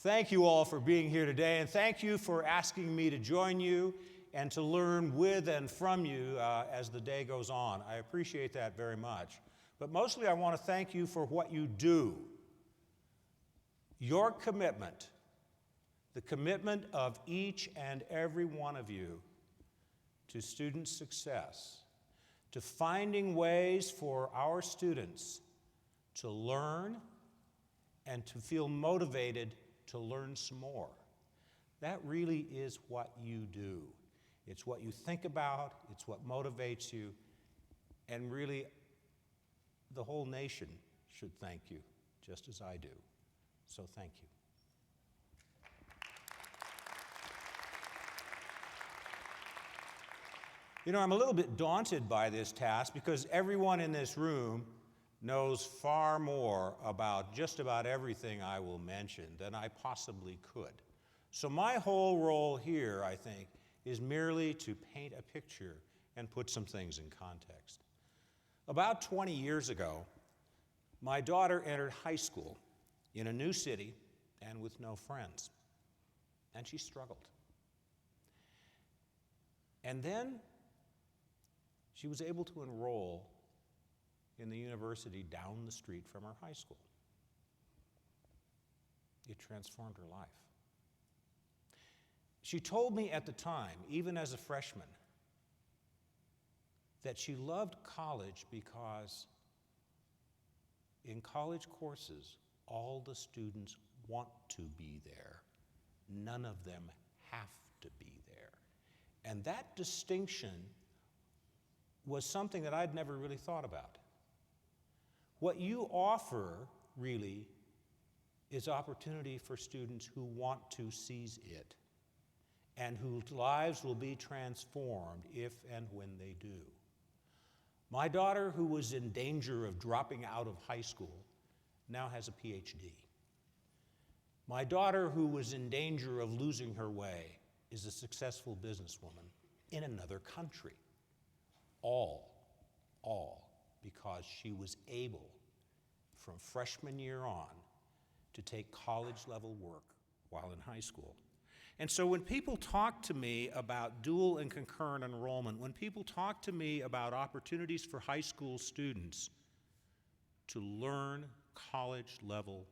Thank you all for being here today, and thank you for asking me to join you and to learn with and from you as the day goes on. I appreciate that very much. But mostly I want to thank you for what you do. Your commitment, the commitment of each and every one of you to student success, to finding ways for our students to learn and to feel motivated to learn some more. That really is what you do. It's what you think about, it's what motivates you, and really the whole nation should thank you, just as I do. So thank you. You know, I'm a little bit daunted by this task because everyone in this room knows far more about just about everything I will mention than I possibly could. So my whole role here, I think, is merely to paint a picture and put some things in context. About 20 years ago, my daughter entered high school in a new city and with no friends, and she struggled. And then she was able to enroll in the university down the street from her high school. It transformed her life. She told me at the time, even as a freshman, that she loved college because in college courses, all the students want to be there. None of them have to be there. And that distinction was something that I'd never really thought about. What you offer, really, is opportunity for students who want to seize it and whose lives will be transformed if and when they do. My daughter, who was in danger of dropping out of high school, now has a PhD. My daughter, who was in danger of losing her way, is a successful businesswoman in another country. All because she was able, from freshman year on, to take college-level work while in high school. And so when people talk to me about dual and concurrent enrollment, when people talk to me about opportunities for high school students to learn college-level,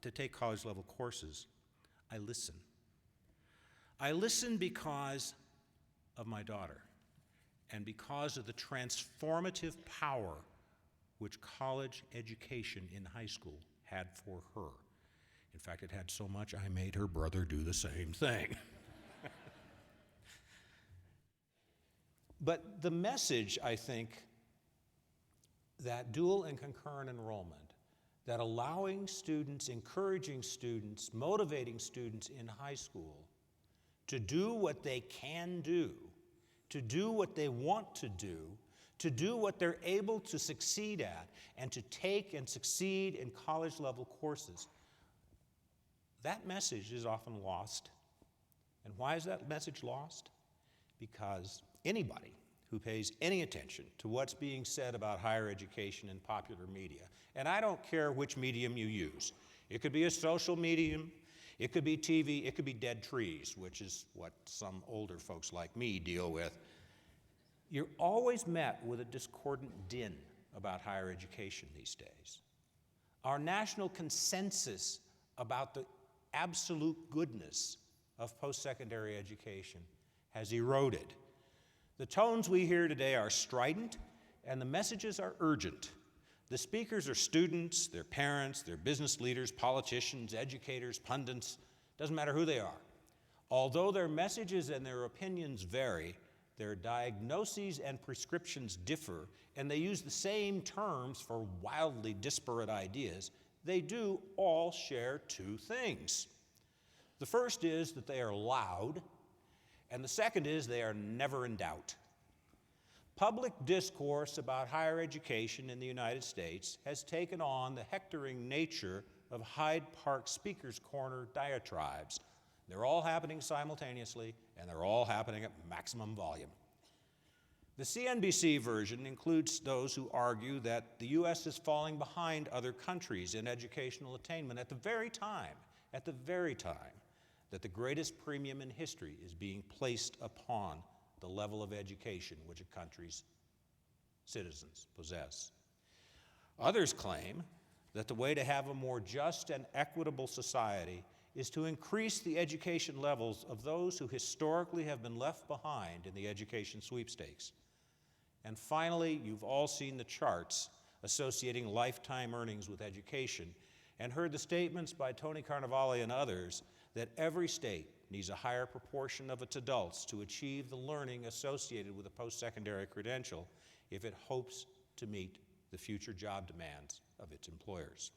to take college-level courses, I listen. I listen because of my daughter and because of the transformative power which college education in high school had for her. In fact, it had so much I made her brother do the same thing. But the message, I think, that dual and concurrent enrollment, that allowing students, encouraging students, motivating students in high school to do what they can do, to do what they want to do what they're able to succeed at, and to take and succeed in college-level courses. That message is often lost. And why is that message lost? Because anybody who pays any attention to what's being said about higher education in popular media, and I don't care which medium you use. It could be a social medium, it could be TV, it could be dead trees, which is what some older folks like me deal with. You're always met with a discordant din about higher education these days. Our national consensus about the absolute goodness of post-secondary education has eroded. The tones we hear today are strident, and the messages are urgent. The speakers are students, their parents, their business leaders, politicians, educators, pundits, doesn't matter who they are. Although their messages and their opinions vary, their diagnoses and prescriptions differ, and they use the same terms for wildly disparate ideas, they do all share two things. The first is that they are loud, and the second is they are never in doubt. Public discourse about higher education in the United States has taken on the hectoring nature of Hyde Park Speaker's Corner diatribes. They're all happening simultaneously, and they're all happening at maximum volume. The CNBC version includes those who argue that the U.S. is falling behind other countries in educational attainment at the very time that the greatest premium in history is being placed upon the level of education which a country's citizens possess. Others claim that the way to have a more just and equitable society is to increase the education levels of those who historically have been left behind in the education sweepstakes. And finally, you've all seen the charts associating lifetime earnings with education and heard the statements by Tony Carnevale and others that every state needs a higher proportion of its adults to achieve the learning associated with a post-secondary credential if it hopes to meet the future job demands of its employers.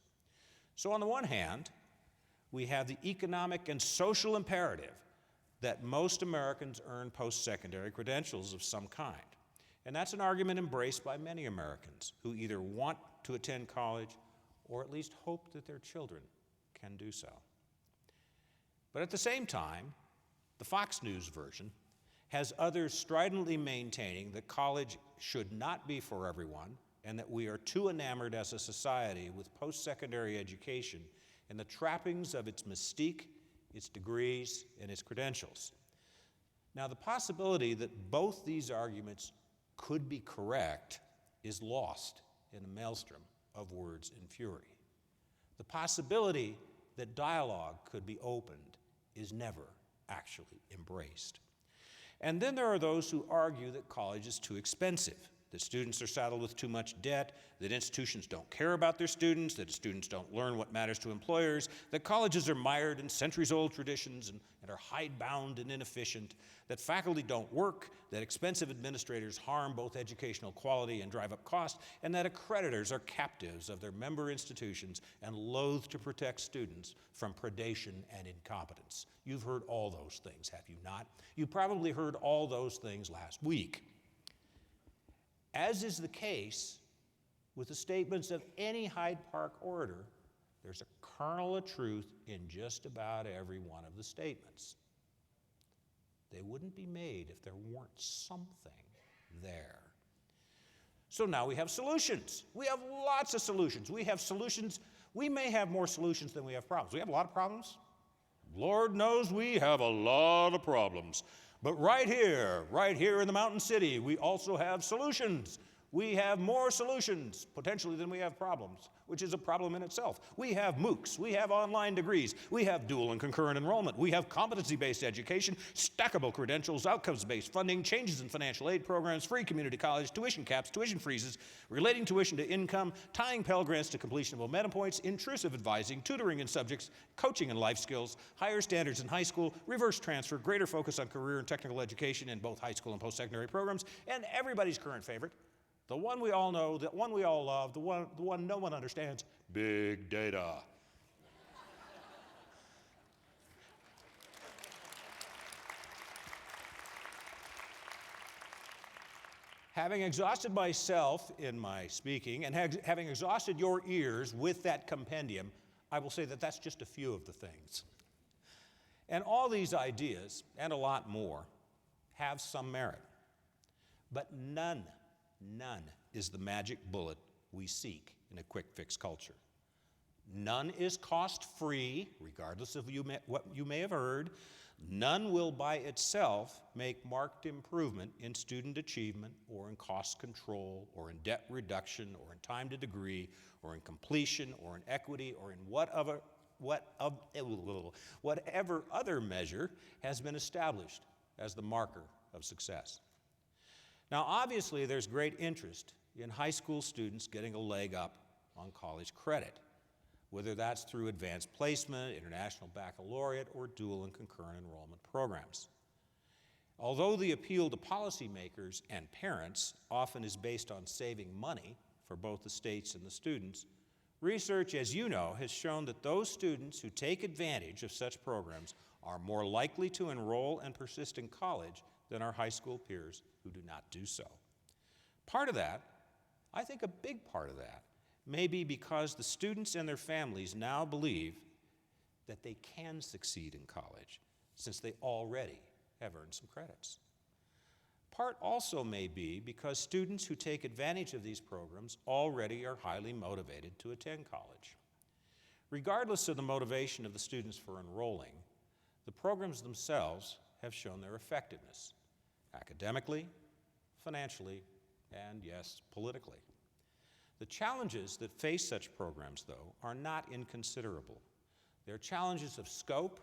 So on the one hand, we have the economic and social imperative that most Americans earn post-secondary credentials of some kind. And that's an argument embraced by many Americans who either want to attend college or at least hope that their children can do so. But at the same time, the Fox News version has others stridently maintaining that college should not be for everyone and that we are too enamored as a society with post-secondary education and the trappings of its mystique, its degrees, and its credentials. Now, the possibility that both these arguments could be correct is lost in a maelstrom of words and fury. The possibility that dialogue could be opened is never actually embraced. And then there are those who argue that college is too expensive, that students are saddled with too much debt, that institutions don't care about their students, that students don't learn what matters to employers, that colleges are mired in centuries-old traditions and are hidebound and inefficient, that faculty don't work, that expensive administrators harm both educational quality and drive up cost, and that accreditors are captives of their member institutions and loath to protect students from predation and incompetence. You've heard all those things, have you not? You probably heard all those things last week. As is the case with the statements of any Hyde Park orator, there's a kernel of truth in just about every one of the statements. They wouldn't be made if there weren't something there. So now we have solutions. We have lots of solutions. We have solutions. We may have more solutions than we have problems. We have a lot of problems. Lord knows we have a lot of problems. But right here in the Mountain City, we also have solutions. We have more solutions, potentially, than we have problems, which is a problem in itself. We have MOOCs, we have online degrees, we have dual and concurrent enrollment, we have competency-based education, stackable credentials, outcomes-based funding, changes in financial aid programs, free community college, tuition caps, tuition freezes, relating tuition to income, tying Pell Grants to completion of momentum points, intrusive advising, tutoring in subjects, coaching in life skills, higher standards in high school, reverse transfer, greater focus on career and technical education in both high school and post-secondary programs, and everybody's current favorite, the one we all know, the one we all love, the one no one understands, big data. Having exhausted myself in my speaking and having exhausted your ears with that compendium, I will say that that's just a few of the things. And all these ideas, and a lot more, have some merit. But none is the magic bullet we seek in a quick-fix culture. None is cost-free, regardless of what you may have heard. None will by itself make marked improvement in student achievement or in cost control or in debt reduction or in time to degree or in completion or in equity or in whatever other measure has been established as the marker of success. Now, obviously, there's great interest in high school students getting a leg up on college credit, whether that's through advanced placement, international baccalaureate, or dual and concurrent enrollment programs. Although the appeal to policymakers and parents often is based on saving money for both the states and the students, research, as you know, has shown that those students who take advantage of such programs are more likely to enroll and persist in college than our high school peers who do not do so. Part of that, I think a big part of that, may be because the students and their families now believe that they can succeed in college since they already have earned some credits. Part also may be because students who take advantage of these programs already are highly motivated to attend college. Regardless of the motivation of the students for enrolling, the programs themselves have shown their effectiveness, academically, financially, and yes, politically. The challenges that face such programs, though, are not inconsiderable. They're challenges of scope,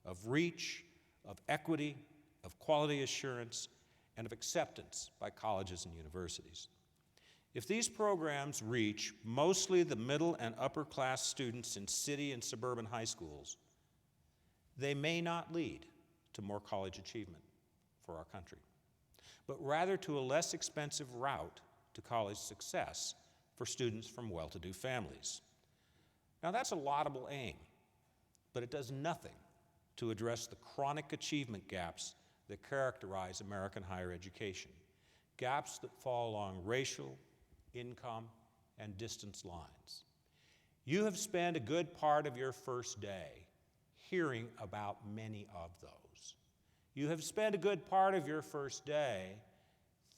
of reach, of equity, of quality assurance, and of acceptance by colleges and universities. If these programs reach mostly the middle and upper class students in city and suburban high schools, they may not lead to more college achievement for our country, but rather to a less expensive route to college success for students from well-to-do families. Now that's a laudable aim, but it does nothing to address the chronic achievement gaps that characterize American higher education, gaps that fall along racial, income, and distance lines. You have spent a good part of your first day hearing about many of those. You have spent a good part of your first day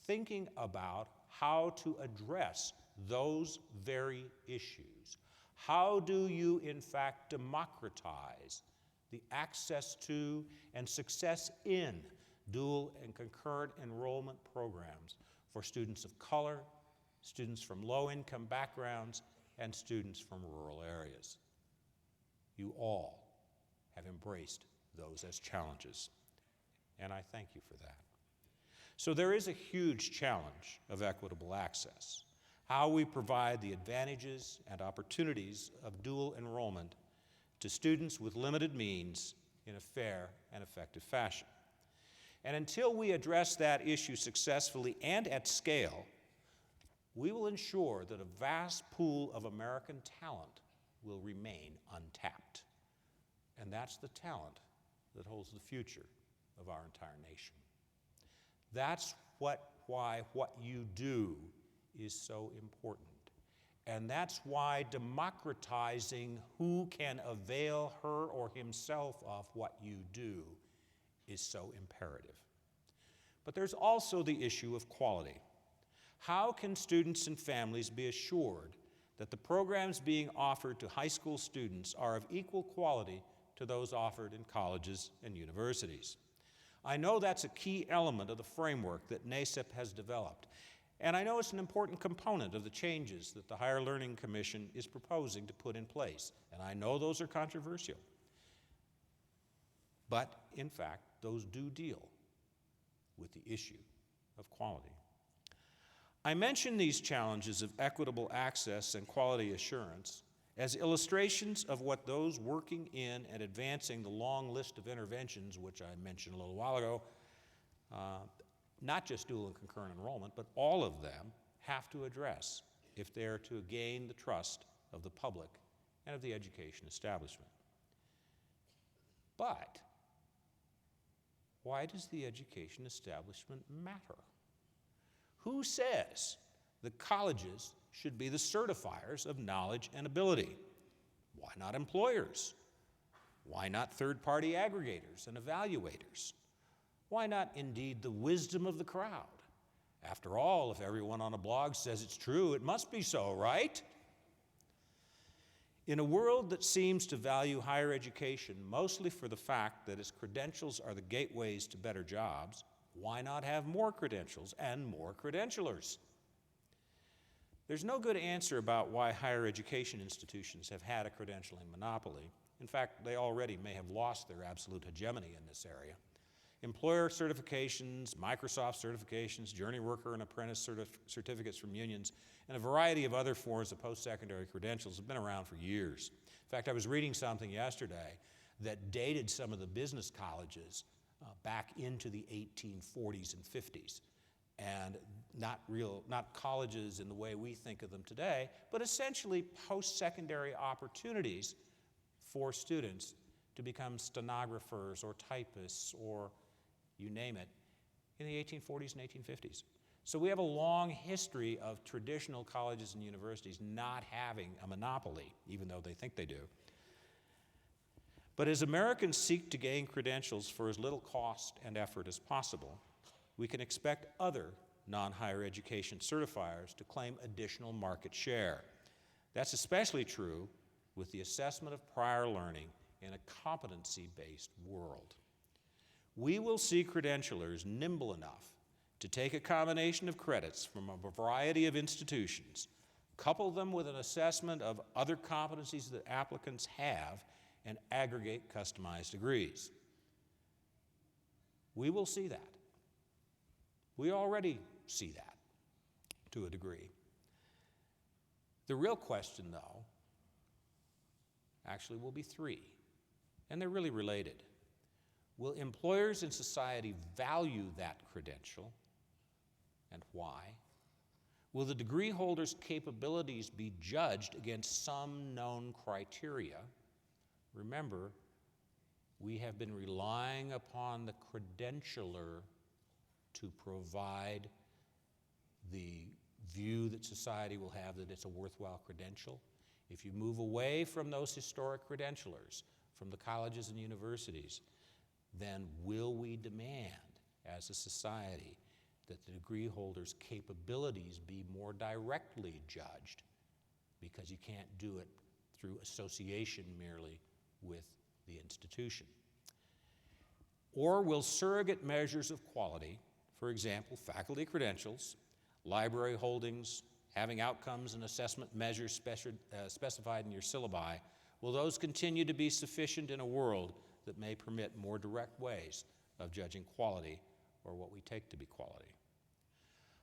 thinking about how to address those very issues. How do you, in fact, democratize the access to and success in dual and concurrent enrollment programs for students of color, students from low-income backgrounds, and students from rural areas? You all have embraced those as challenges, and I thank you for that. So there is a huge challenge of equitable access, how we provide the advantages and opportunities of dual enrollment to students with limited means in a fair and effective fashion. And until we address that issue successfully and at scale, we will ensure that a vast pool of American talent will remain untapped. And that's the talent that holds the future of our entire nation. That's why what you do is so important. And that's why democratizing who can avail her or himself of what you do is so imperative. But there's also the issue of quality. How can students and families be assured that the programs being offered to high school students are of equal quality to those offered in colleges and universities? I know that's a key element of the framework that NACEP has developed, and I know it's an important component of the changes that the Higher Learning Commission is proposing to put in place, and I know those are controversial. But, in fact, those do deal with the issue of quality. I mention these challenges of equitable access and quality assurance as illustrations of what those working in and advancing the long list of interventions, which I mentioned a little while ago, not just dual and concurrent enrollment, but all of them have to address if they're to gain the trust of the public and of the education establishment. But why does the education establishment matter? Who says that colleges should be the certifiers of knowledge and ability? Why not employers? Why not third-party aggregators and evaluators? Why not, indeed, the wisdom of the crowd? After all, if everyone on a blog says it's true, it must be so, right? In a world that seems to value higher education mostly for the fact that its credentials are the gateways to better jobs, why not have more credentials and more credentialers? There's no good answer about why higher education institutions have had a credentialing monopoly. In fact, they already may have lost their absolute hegemony in this area. Employer certifications, Microsoft certifications, journey worker and apprentice certificates from unions, and a variety of other forms of post-secondary credentials have been around for years. In fact, I was reading something yesterday that dated some of the business colleges back into the 1840s and 50s. And not colleges in the way we think of them today, but essentially post-secondary opportunities for students to become stenographers or typists or you name it in the 1840s and 1850s. So we have a long history of traditional colleges and universities not having a monopoly, even though they think they do. But as Americans seek to gain credentials for as little cost and effort as possible, we can expect other non-higher education certifiers to claim additional market share. That's especially true with the assessment of prior learning in a competency-based world. We will see credentialers nimble enough to take a combination of credits from a variety of institutions, couple them with an assessment of other competencies that applicants have, and aggregate customized degrees. We will see that. We already see that to a degree. The real question, though, actually will be three, and they're really related. Will employers and society value that credential, and why? Will the degree holder's capabilities be judged against some known criteria? Remember, we have been relying upon the credentialer to provide the view that society will have that it's a worthwhile credential. If you move away from those historic credentialers, from the colleges and universities, then will we demand as a society that the degree holder's capabilities be more directly judged, because you can't do it through association merely with the institution? Or will surrogate measures of quality, for example, faculty credentials, library holdings, having outcomes and assessment measures specified in your syllabi, will those continue to be sufficient in a world that may permit more direct ways of judging quality, or what we take to be quality?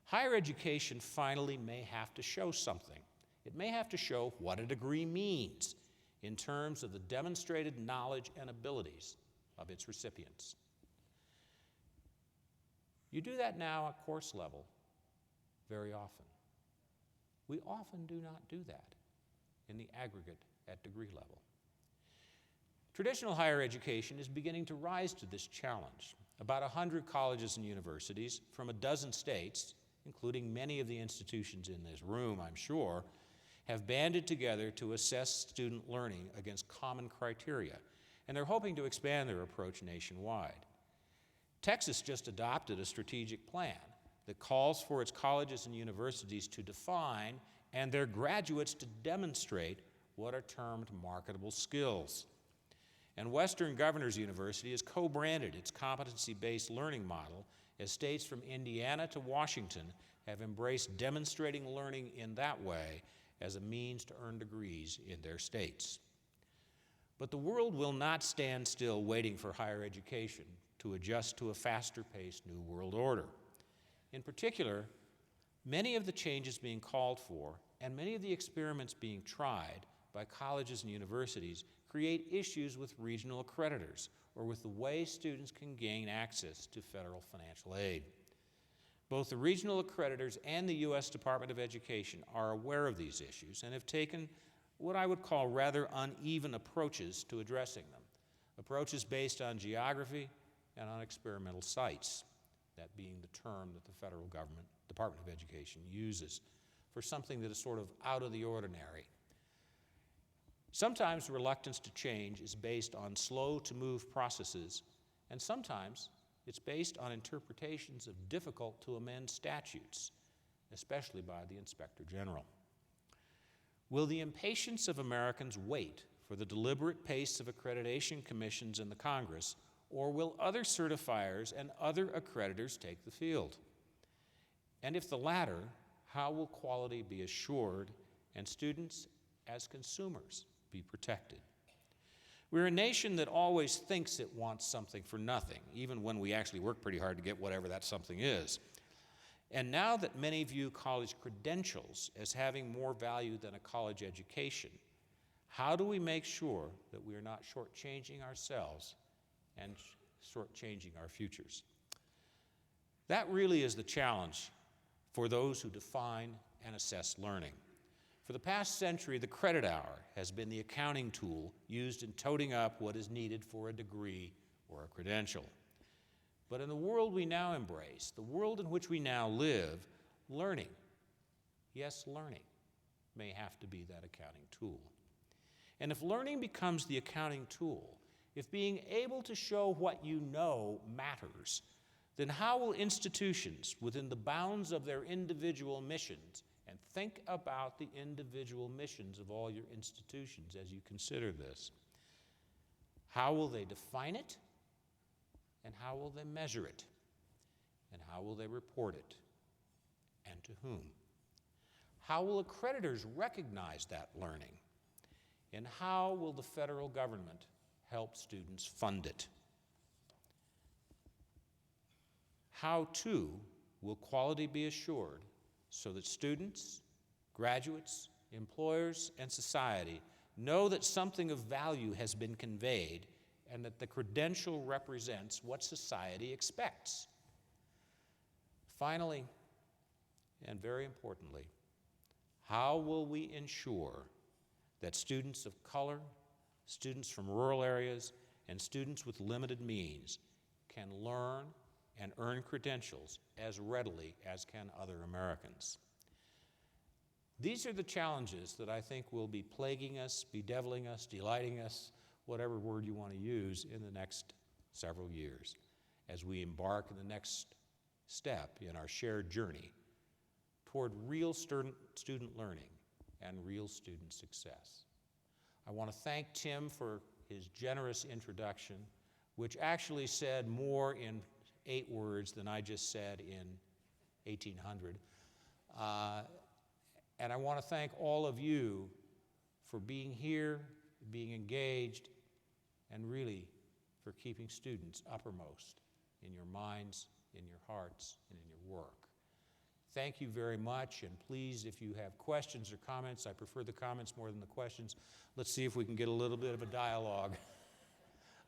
Higher education finally may have to show something. It may have to show what a degree means in terms of the demonstrated knowledge and abilities of its recipients. You do that now at course level very often. We often do not do that in the aggregate at degree level. Traditional higher education is beginning to rise to this challenge. About 100 colleges and universities from a dozen states, including many of the institutions in this room, I'm sure, have banded together to assess student learning against common criteria, and they're hoping to expand their approach nationwide. Texas just adopted a strategic plan that calls for its colleges and universities to define and their graduates to demonstrate what are termed marketable skills. And Western Governors University has co-branded its competency-based learning model as states from Indiana to Washington have embraced demonstrating learning in that way as a means to earn degrees in their states. But the world will not stand still waiting for higher education to adjust to a faster-paced new world order. In particular, many of the changes being called for and many of the experiments being tried by colleges and universities create issues with regional accreditors or with the way students can gain access to federal financial aid. Both the regional accreditors and the U.S. Department of Education are aware of these issues and have taken what I would call rather uneven approaches to addressing them, approaches based on geography and on experimental sites, that being the term that the federal government, Department of Education, uses for something that is sort of out of the ordinary. Sometimes reluctance to change is based on slow-to-move processes, and sometimes it's based on interpretations of difficult-to-amend statutes, especially by the Inspector General. Will the impatience of Americans wait for the deliberate pace of accreditation commissions in the Congress, or will other certifiers and other accreditors take the field? And if the latter, how will quality be assured and students as consumers be protected? We're a nation that always thinks it wants something for nothing, even when we actually work pretty hard to get whatever that something is. And now that many view college credentials as having more value than a college education, how do we make sure that we are not shortchanging ourselves and shortchanging our futures? That really is the challenge for those who define and assess learning. For the past century, the credit hour has been the accounting tool used in toting up what is needed for a degree or a credential. But in the world we now embrace, the world in which we now live, learning, yes, learning, may have to be that accounting tool. And if learning becomes the accounting tool, if being able to show what you know matters, then how will institutions within the bounds of their individual missions, and think about the individual missions of all your institutions as you consider this, how will they define it, and how will they measure it, and how will they report it, and to whom? How will accreditors recognize that learning, and how will the federal government help students fund it? How, too, will quality be assured so that students, graduates, employers, and society know that something of value has been conveyed and that the credential represents what society expects? Finally, and very importantly, how will we ensure that students of color, students from rural areas, and students with limited means can learn and earn credentials as readily as can other Americans? These are the challenges that I think will be plaguing us, bedeviling us, delighting us, whatever word you want to use, in the next several years as we embark in the next step in our shared journey toward real student learning and real student success. I want to thank Tim for his generous introduction, which actually said more in 8 words than I just said in 1800. And I want to thank all of you for being here, being engaged, and really for keeping students uppermost in your minds, in your hearts, and in your work. Thank you very much, and please, if you have questions or comments, I prefer the comments more than the questions. Let's see if we can get a little bit of a dialogue.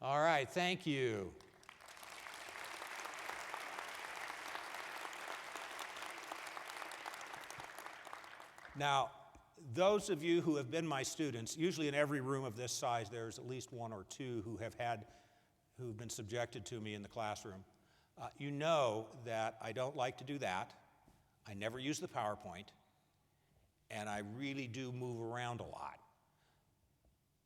All right, thank you. Now, those of you who have been my students, usually in every room of this size, there's at least 1 or 2 who've been subjected to me in the classroom. You know that I don't like to do that. I never use the PowerPoint, and I really do move around a lot.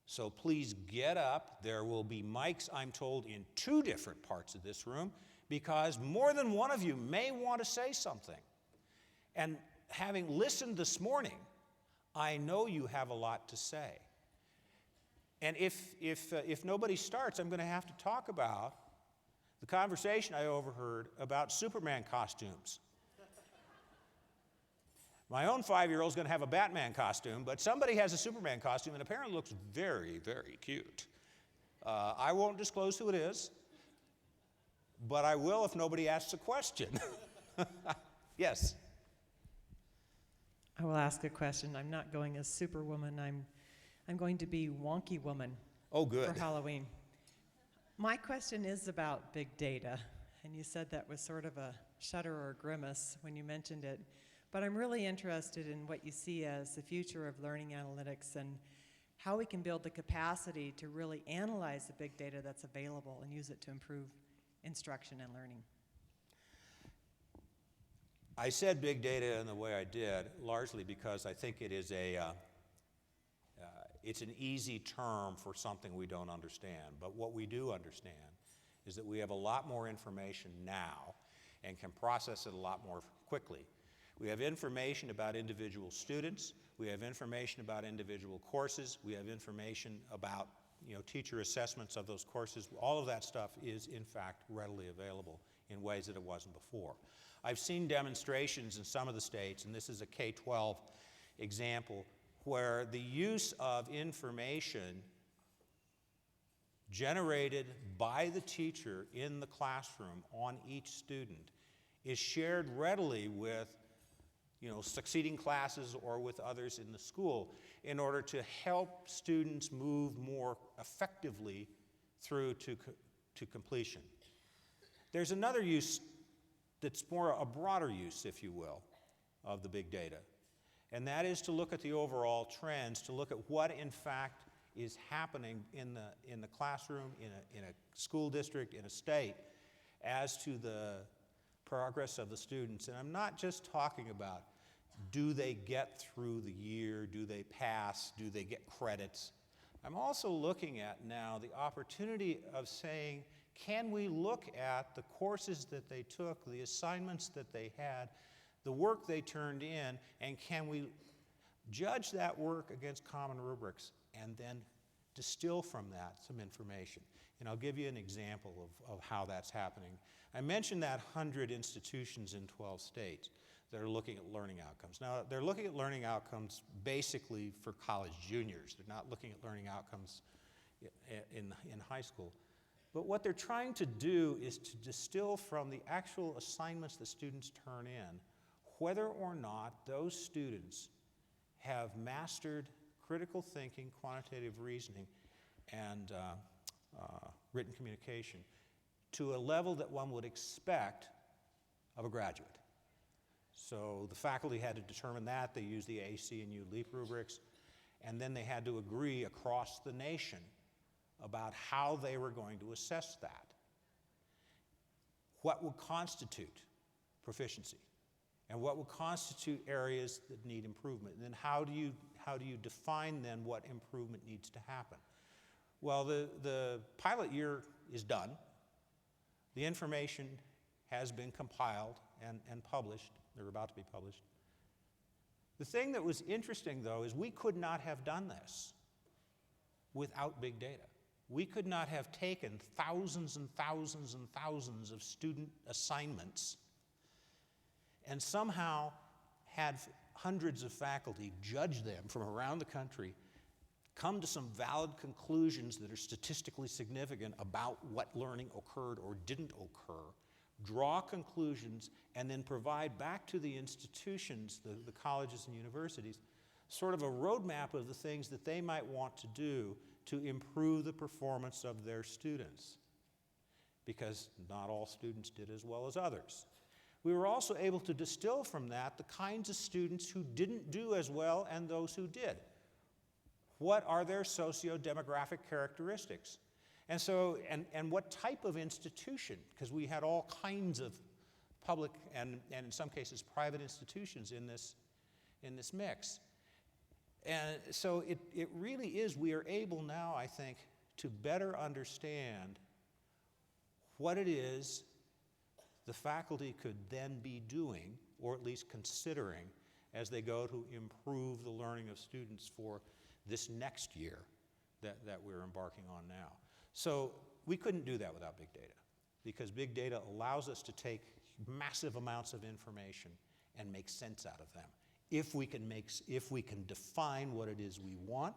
So please get up. There will be mics, I'm told, in 2 different parts of this room, because more than one of you may want to say something. And having listened this morning, I know you have a lot to say. And if nobody starts, I'm going to have to talk about the conversation I overheard about Superman costumes. My own 5-year-old is going to have a Batman costume, but somebody has a Superman costume and apparently looks very, very cute. I won't disclose who it is, but I will if nobody asks a question. Yes? I will ask a question. I'm not going as Superwoman. I'm going to be Wonky Woman. Oh, good. For Halloween. My question is about big data, and you said that was sort of a shudder or a grimace when you mentioned it. But I'm really interested in what you see as the future of learning analytics and how we can build the capacity to really analyze the big data that's available and use it to improve instruction and learning. I said big data in the way I did, largely because I think it is it's an easy term for something we don't understand. But what we do understand is that we have a lot more information now and can process it a lot more quickly. We have information about individual students. We have information about individual courses. We have information about teacher assessments of those courses. All of that stuff is, in fact, readily available in ways that it wasn't before. I've seen demonstrations in some of the states, and this is a K-12 example, where the use of information generated by the teacher in the classroom on each student is shared readily with succeeding classes or with others in the school in order to help students move more effectively through to completion. There's another use that's more a broader use, if you will, of the big data, and that is to look at the overall trends, to look at what in fact is happening in the classroom, in a school district, in a state, as to the progress of the students. And I'm not just talking about do they get through the year, do they pass, do they get credits. I'm also looking at now the opportunity of saying, Can we look at the courses that they took, the assignments that they had, the work they turned in, and can we judge that work against common rubrics and then distill from that some information? And I'll give you an example of how that's happening. I mentioned that 100 institutions in 12 states that are looking at learning outcomes. Now, they're looking at learning outcomes basically for college juniors. They're not looking at learning outcomes in high school. But what they're trying to do is to distill from the actual assignments that students turn in whether or not those students have mastered critical thinking, quantitative reasoning, and written communication to a level that one would expect of a graduate. So the faculty had to determine that. They used the AC and U LEAP rubrics, and then they had to agree across the nation about how they were going to assess that. What would constitute proficiency, and what would constitute areas that need improvement, and then how do you define then what improvement needs to happen? Well, the pilot year is done. The information has been compiled and published. They're about to be published. The thing that was interesting, though, is we could not have done this without big data. We could not have taken thousands and thousands and thousands of student assignments and somehow had hundreds of faculty judge them from around the country, come to some valid conclusions that are statistically significant about what learning occurred or didn't occur, draw conclusions, and then provide back to the institutions, the colleges and universities, sort of a roadmap of the things that they might want to do to improve the performance of their students, because not all students did as well as others. We were also able to distill from that the kinds of students who didn't do as well and those who did. What are their socio-demographic characteristics? And so, and what type of institution, because we had all kinds of public and in some cases private institutions in this mix. And so it really is, we are able now, I think, to better understand what it is the faculty could then be doing, or at least considering, as they go to improve the learning of students for this next year that we're embarking on now. So we couldn't do that without big data, because big data allows us to take massive amounts of information and make sense out of them. If we can define what it is we want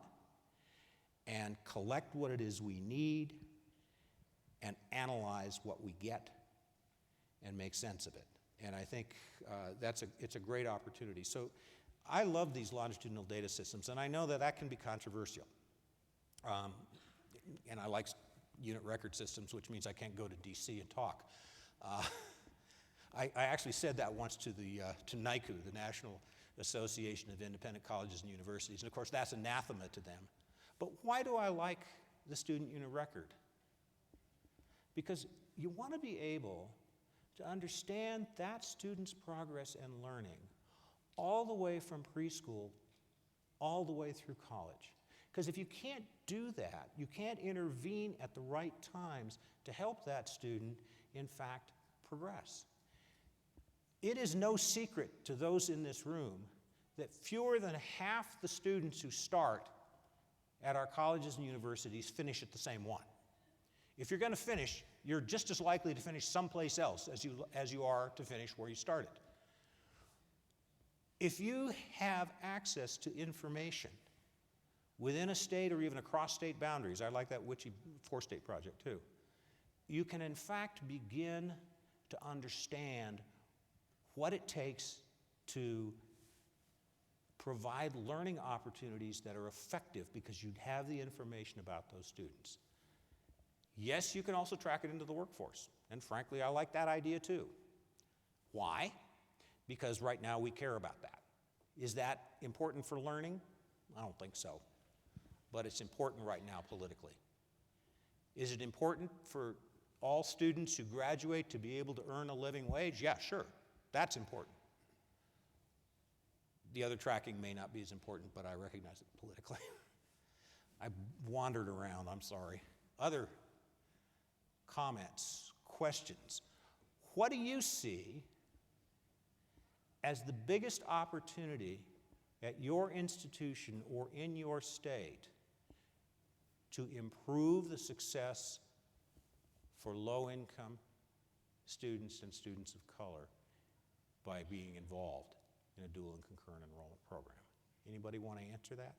and collect what it is we need and analyze what we get and make sense of it. And I think it's a great opportunity. So I love these longitudinal data systems, and I know that can be controversial. And I like unit record systems, which means I can't go to DC and talk. I actually said that once to NICU, the National Association of Independent Colleges and Universities, and of course that's anathema to them. But why do I like the student unit record? Because you want to be able to understand that student's progress and learning all the way from preschool, all the way through college. Because if you can't do that, you can't intervene at the right times to help that student, in fact, progress. It is no secret to those in this room that fewer than half the students who start at our colleges and universities finish at the same one. If you're going to finish, you're just as likely to finish someplace else as you are to finish where you started. If you have access to information within a state or even across state boundaries, I like that witchy four-state project too, you can in fact begin to understand what it takes to provide learning opportunities that are effective because you have the information about those students. Yes, you can also track it into the workforce, and frankly, I like that idea too. Why? Because right now we care about that. Is that important for learning? I don't think so, but it's important right now politically. Is it important for all students who graduate to be able to earn a living wage? Yeah, sure, that's important. The other tracking may not be as important, but I recognize it politically. I wandered around, I'm sorry. Other comments, questions. What do you see as the biggest opportunity at your institution or in your state to improve the success for low-income students and students of color by being involved in a dual and concurrent enrollment program? Anybody want to answer that?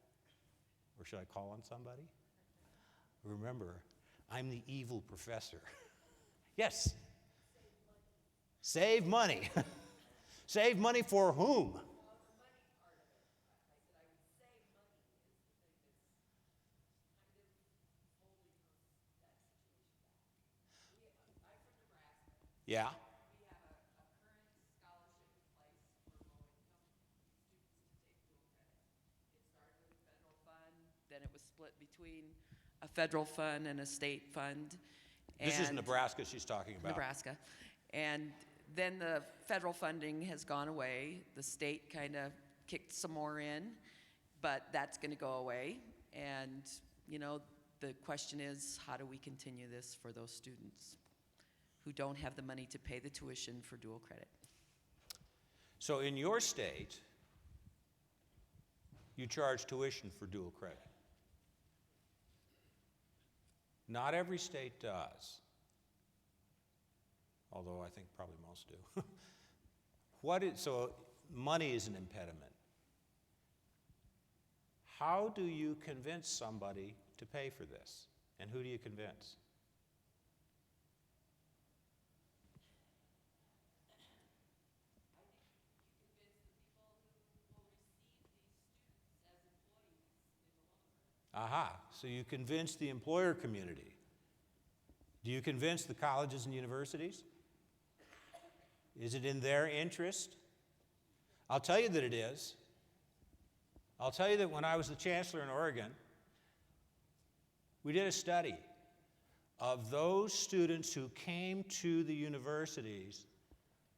Or should I call on somebody? Remember, I'm the evil professor. Yes? Save money. Save money for whom? Yeah. We have a current scholarship in place for low-income students to take dual credit. It started with a federal fund, then it was split between a federal fund and a state fund. This is and Nebraska she's talking about. Nebraska. And then the federal funding has gone away. The state kind of kicked some more in, but that's going to go away. And, you know, the question is, how do we continue this for those students who don't have the money to pay the tuition for dual credit? So in your state, you charge tuition for dual credit. Not every state does, although I think probably most do. So money is an impediment. How do you convince somebody to pay for this? And who do you convince? Aha, so you convince the employer community. Do you convince the colleges and universities? Is it in their interest? I'll tell you that it is. I'll tell you that when I was the chancellor in Oregon, we did a study of those students who came to the universities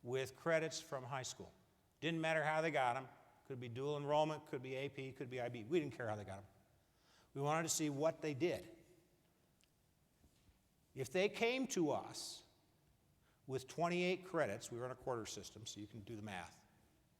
with credits from high school. Didn't matter how they got them. Could be dual enrollment, could be AP, could be IB. We didn't care how they got them. We wanted to see what they did. If they came to us with 28 credits, we were on a quarter system, so you can do the math.